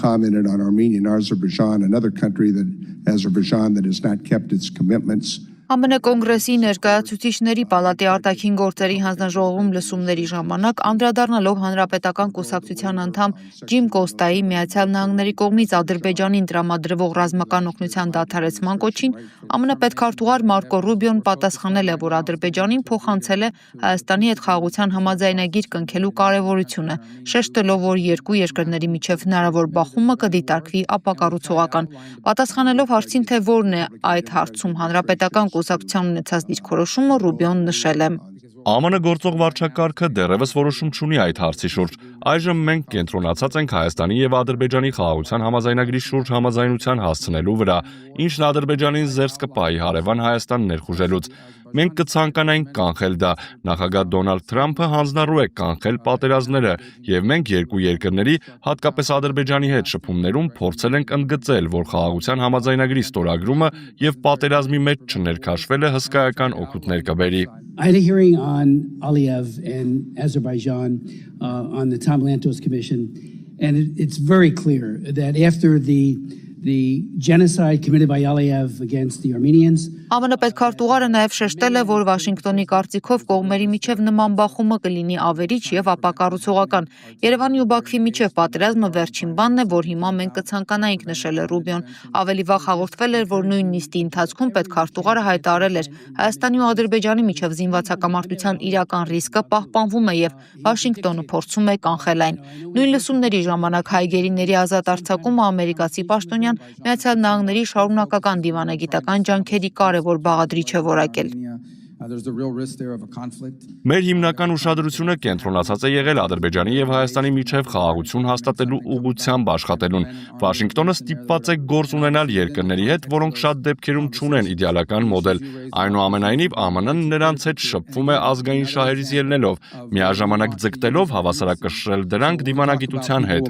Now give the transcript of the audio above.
commented on Armenia and Azerbaijan, another country that Azerbaijan that has not kept its commitments. ԱՄՆ կոնգրեսի ներկայացուցիչների պալատի արտաքին գործերի հանձնաժողովում լսումների ժամանակ անդրադառնալով հանրապետական կուսակցության անդամ Ջիմ Կոստայի Միացյալ Նահանգների կողմից Ադրբեջանին տրամադրվող ռազմական օգնության դադարեցման կոչին, ԱՄՆ պետքարտուղար Մարկո Ռուբիոն պատասխանել է, որ Ադրբեջանին փոխանցել է Հայաստանի հետ խաղաղության համաձայնագիր կնքելու կարևորությունը, շեշտելով, որ երկու երկրների միջև հնարավոր բախումը կդիտարկվի ապակառուցողական։ Պատասխանելով հարցին, թե որն է այդ հարցում հանրապետական կուսակցության ունեցած դիրքորոշումը, Ռուբիոն նշել է. ԱՄՆ գործող վարչակարգը դեռևս որոշում չունի այդ հարցի շուրջ։ Այժմ մենք կենտրոնացած ենք Հայաստանի եւ Ադրբեջանի խաղաղության համաձայնագրի շուրջ համաձայնության հասցնելու վրա, ինչն Ադրբեջանին զերծ կպահի հարևան Հայաստան ներխուժելուց։ Մենք կցանկանայինք կանխել դա։ Նախագահ Դոնալդ Թրամփը հանձնառու է կանխել պատերազմները, եւ մենք երկու երկրների, հատկապես Ադրբեջանի հետ շփումներում փորձել ենք ընդգծել, որ խաղաղության համաձայնագրի ստորագրումը եւ պատերազմի մեջ չներքաշվելը հսկայական օգուտներ կբերի։ I had a hearing on Aliyev and Azerbaijan on the Tom Lantos Commission, and it's very clear that after the genocide committed by Aliyev against the Armenians. ԱՄՆ պետքարտուղարը նաև շեշտել է, որ Վաշինգտոնի կարծիքով կողմերի միջև նման բախումը կլինի ավերիչ եւ ապակառուցողական։ Երևանի ու Բաքվի միջև պատերազմը վերջին բանն է, որ հիմա մենք կցանկանայինք, նշել է Ռուբիոն։ Ավելի վաղ հաղորդվել էր, որ նույն նիստի ընթացքում պետքարտուղարը հայտարարել էր, Հայաստանի ու Ադրբեջանի միջև զինված հակամարտության իրական ռիսկը պահպանվում է եւ Վաշինգտոնը փորձում է կանխել այն։ Նույն լսումների ժամանակ հայ գերիների ազատ արձակումը ամերիկացի պաշտոնյա Միացյալ Նահանգների շարունակական դիվանագիտական ջանքերի կարևոր բաղադրիչ է որակել։ Մեր հիմնական ուշադրությունը կենտրոնացած է եղել Ադրբեջանի եւ Հայաստանի միջև խաղաղություն հաստատելու ուղղությամբ աշխատելուն։ Վաշինգտոնը ստիպված է գործ ունենալ երկրների հետ, որոնք շատ դեպքերում չունեն իդեալական մոդել։ Այնուամենայնիվ ԱՄՆ-ն նրանց հետ շփվում է ազգային շահերից ելնելով, միաժամանակ ձգտելով հավասարակշռել դրանք դիվանագիտության հետ։